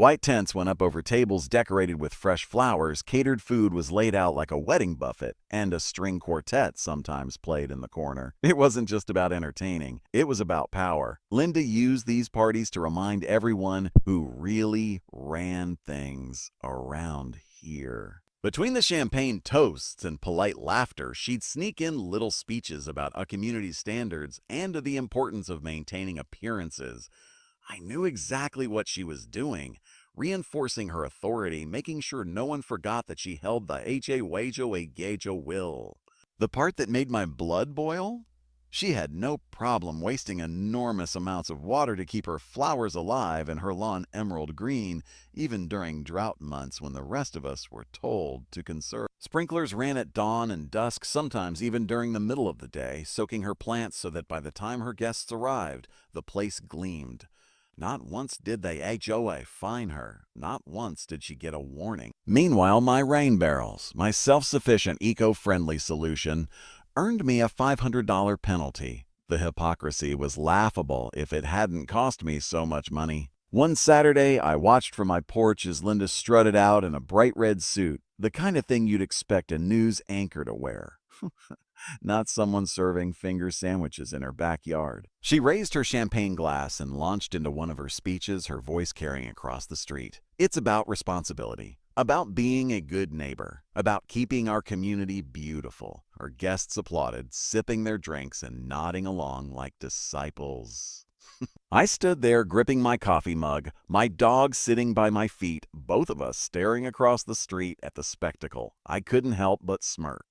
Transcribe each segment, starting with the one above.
White tents went up over tables decorated with fresh flowers, catered food was laid out like a wedding buffet, and a string quartet sometimes played in the corner. It wasn't just about entertaining, it was about power. Linda used these parties to remind everyone who really ran things around here. Between the champagne toasts and polite laughter, she'd sneak in little speeches about a community's standards and the importance of maintaining appearances. I knew exactly what she was doing, reinforcing her authority, making sure no one forgot that she held the HOA will. The part that made my blood boil? She had no problem wasting enormous amounts of water to keep her flowers alive and her lawn emerald green, even during drought months when the rest of us were told to conserve. Sprinklers ran at dawn and dusk, sometimes even during the middle of the day, soaking her plants so that by the time her guests arrived, the place gleamed. Not once did the HOA fine her. Not once did she get a warning. Meanwhile, my rain barrels, my self-sufficient, eco-friendly solution, earned me a $500 penalty. The hypocrisy was laughable if it hadn't cost me so much money. One Saturday, I watched from my porch as Linda strutted out in a bright red suit, the kind of thing you'd expect a news anchor to wear. Not someone serving finger sandwiches in her backyard. She raised her champagne glass and launched into one of her speeches, her voice carrying across the street. It's about responsibility, about being a good neighbor, about keeping our community beautiful. Her guests applauded, sipping their drinks and nodding along like disciples. I stood there gripping my coffee mug, my dog sitting by my feet, both of us staring across the street at the spectacle. I couldn't help but smirk.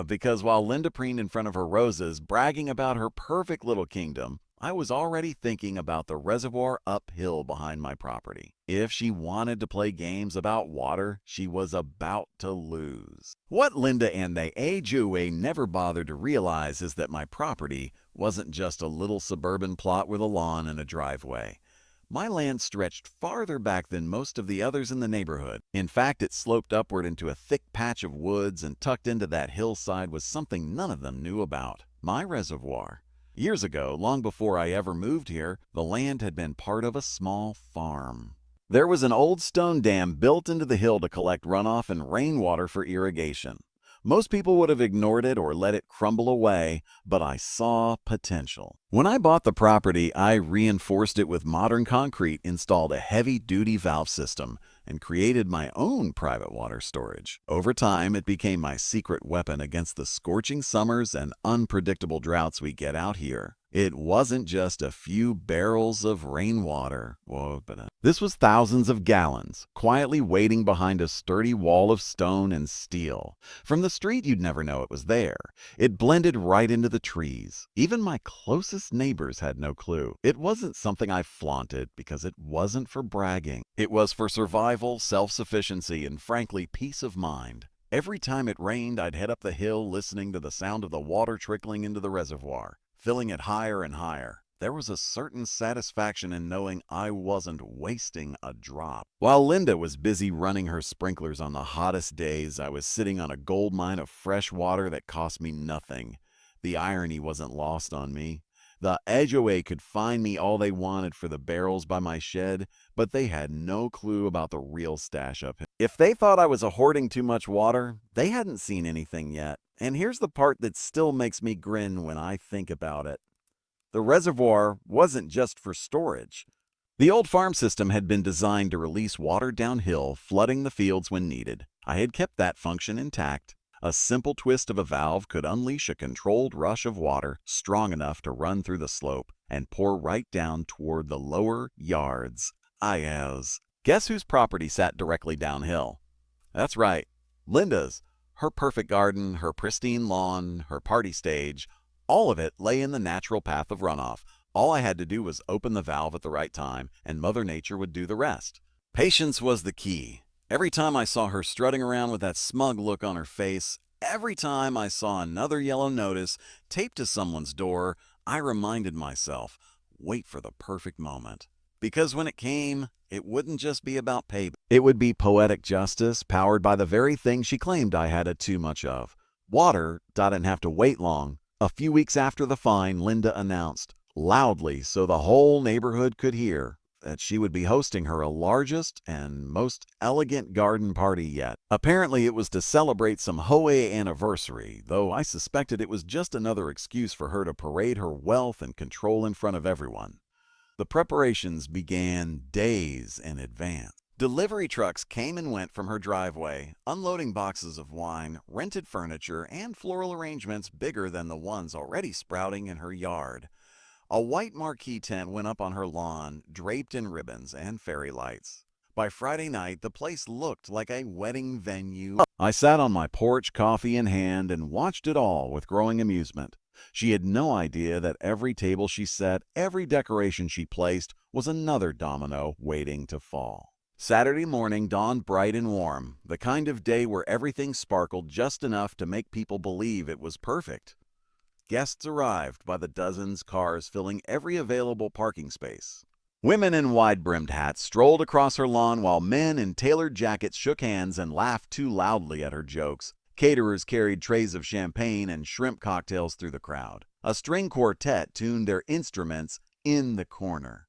Because while Linda preened in front of her roses, bragging about her perfect little kingdom, I was already thinking about the reservoir uphill behind my property. If she wanted to play games about water, she was about to lose. What Linda and the HOA never bothered to realize is that my property wasn't just a little suburban plot with a lawn and a driveway. My land stretched farther back than most of the others in the neighborhood. In fact, it sloped upward into a thick patch of woods, and tucked into that hillside was something none of them knew about: my reservoir. Years ago, long before I ever moved here, the land had been part of a small farm. There was an old stone dam built into the hill to collect runoff and rainwater for irrigation. Most people would have ignored it or let it crumble away, but I saw potential. When I bought the property, I reinforced it with modern concrete, installed a heavy-duty valve system, and created my own private water storage. Over time, it became my secret weapon against the scorching summers and unpredictable droughts we get out here. It wasn't just a few barrels of rainwater. This was thousands of gallons, quietly waiting behind a sturdy wall of stone and steel. From the street, you'd never know it was there. It blended right into the trees. Even my closest neighbors had no clue. It wasn't something I flaunted because it wasn't for bragging. It was for survival, self-sufficiency, and frankly, peace of mind. Every time it rained, I'd head up the hill listening to the sound of the water trickling into the reservoir, filling it higher and higher. There was a certain satisfaction in knowing I wasn't wasting a drop. While Linda was busy running her sprinklers on the hottest days, I was sitting on a gold mine of fresh water that cost me nothing. The irony wasn't lost on me. The HOA could fine me all they wanted for the barrels by my shed, but they had no clue about the real stash up here. If they thought I was hoarding too much water, they hadn't seen anything yet. And here's the part that still makes me grin when I think about it. The reservoir wasn't just for storage. The old farm system had been designed to release water downhill, flooding the fields when needed. I had kept that function intact. A simple twist of a valve could unleash a controlled rush of water strong enough to run through the slope and pour right down toward the lower yards. Guess whose property sat directly downhill? That's right, Linda's. Her perfect garden, her pristine lawn, her party stage, all of it lay in the natural path of runoff. All I had to do was open the valve at the right time, and Mother Nature would do the rest. Patience was the key. Every time I saw her strutting around with that smug look on her face, every time I saw another yellow notice taped to someone's door, I reminded myself, wait for the perfect moment. Because when it came, it wouldn't just be about payback. It would be poetic justice, powered by the very thing she claimed I had too much of. Water. I didn't have to wait long. A few weeks after the fine, Linda announced, loudly so the whole neighborhood could hear, that she would be hosting her largest and most elegant garden party yet. Apparently, it was to celebrate some HOA anniversary, though I suspected it was just another excuse for her to parade her wealth and control in front of everyone. The preparations began days in advance. Delivery trucks came and went from her driveway, unloading boxes of wine, rented furniture, and floral arrangements bigger than the ones already sprouting in her yard. A white marquee tent went up on her lawn, draped in ribbons and fairy lights. By Friday night, the place looked like a wedding venue. I sat on my porch, coffee in hand, and watched it all with growing amusement. She had no idea that every table she set, every decoration she placed, was another domino waiting to fall. Saturday morning dawned bright and warm, the kind of day where everything sparkled just enough to make people believe it was perfect. Guests arrived by the dozens, cars filling every available parking space. Women in wide-brimmed hats strolled across her lawn while men in tailored jackets shook hands and laughed too loudly at her jokes. Caterers carried trays of champagne and shrimp cocktails through the crowd. A string quartet tuned their instruments in the corner.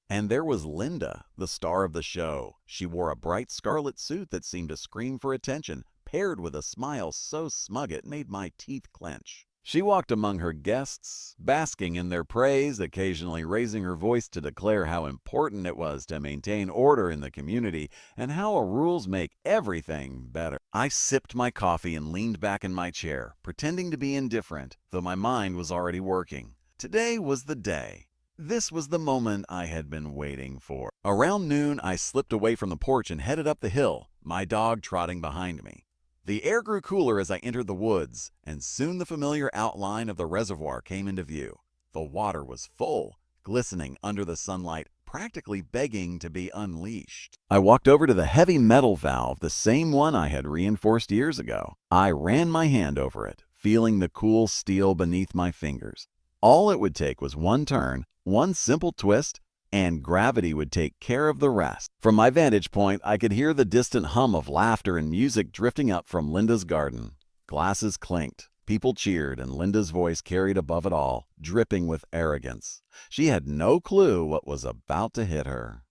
And there was Linda, the star of the show. She wore a bright scarlet suit that seemed to scream for attention, paired with a smile so smug it made my teeth clench. She walked among her guests, basking in their praise, occasionally raising her voice to declare how important it was to maintain order in the community and how rules make everything better. I sipped my coffee and leaned back in my chair, pretending to be indifferent, though my mind was already working. Today was the day. This was the moment I had been waiting for. Around noon, I slipped away from the porch and headed up the hill, my dog trotting behind me. The air grew cooler as I entered the woods, and soon the familiar outline of the reservoir came into view. The water was full, glistening under the sunlight, practically begging to be unleashed. I walked over to the heavy metal valve, the same one I had reinforced years ago. I ran my hand over it, feeling the cool steel beneath my fingers. All it would take was one turn, one simple twist, and gravity would take care of the rest. From my vantage point, I could hear the distant hum of laughter and music drifting up from Linda's garden. Glasses clinked, people cheered, and Linda's voice carried above it all, dripping with arrogance. She had no clue what was about to hit her.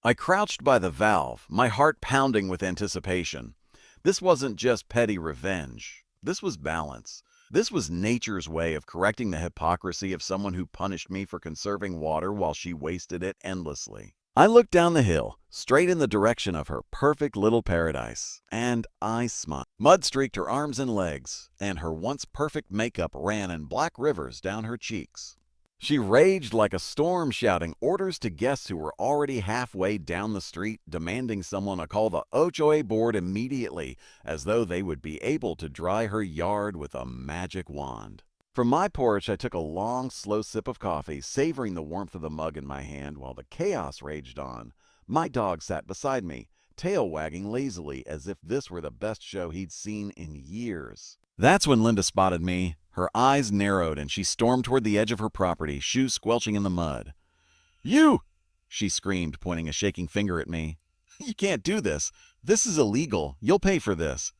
I crouched by the valve, my heart pounding with anticipation. This wasn't just petty revenge. This was balance. This was nature's way of correcting the hypocrisy of someone who punished me for conserving water while she wasted it endlessly. I looked down the hill, straight in the direction of her perfect little paradise, and I smiled. Mud streaked her arms and legs, and her once perfect makeup ran in black rivers down her cheeks. She raged like a storm, shouting orders to guests who were already halfway down the street, demanding someone to call the HOA board immediately, as though they would be able to dry her yard with a magic wand. From my porch, I took a long, slow sip of coffee, savoring the warmth of the mug in my hand while the chaos raged on. My dog sat beside me, tail wagging lazily as if this were the best show he'd seen in years. That's when Linda spotted me. Her eyes narrowed and she stormed toward the edge of her property, shoes squelching in the mud. "You!" she screamed, pointing a shaking finger at me. "You can't do this. This is illegal. You'll pay for this.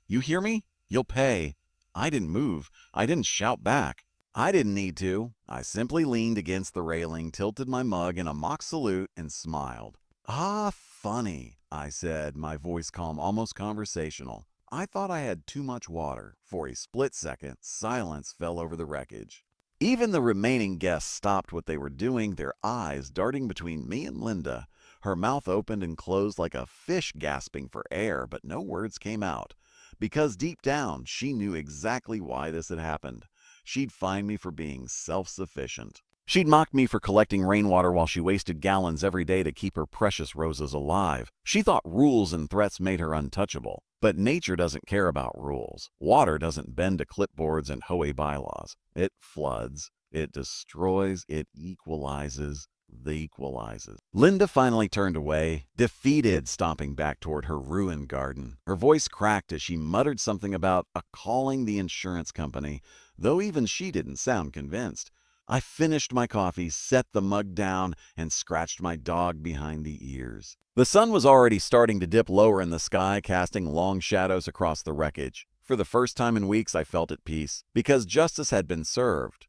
You hear me? You'll pay." I didn't move. I didn't shout back. I didn't need to. I simply leaned against the railing, tilted my mug in a mock salute, and smiled. "Ah, funny," I said, my voice calm, almost conversational. I thought I had too much water. For a split second, silence fell over the wreckage. Even the remaining guests stopped what they were doing, their eyes darting between me and Linda. Her mouth opened and closed like a fish gasping for air, but no words came out. Because deep down, she knew exactly why this had happened. She'd find me for being self-sufficient. She'd mocked me for collecting rainwater while she wasted gallons every day to keep her precious roses alive. She thought rules and threats made her untouchable. But nature doesn't care about rules. Water doesn't bend to clipboards and HOA bylaws. It floods, it destroys, it equalizes the equalizes. Linda finally turned away, defeated, stomping back toward her ruined garden. Her voice cracked as she muttered something about calling the insurance company, though even she didn't sound convinced. I finished my coffee, set the mug down, and scratched my dog behind the ears. The sun was already starting to dip lower in the sky, casting long shadows across the wreckage. For the first time in weeks, I felt at peace, because justice had been served.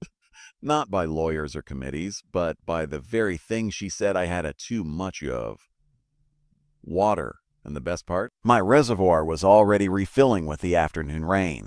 Not by lawyers or committees, but by the very thing she said I had a too much of. Water. And the best part? My reservoir was already refilling with the afternoon rain.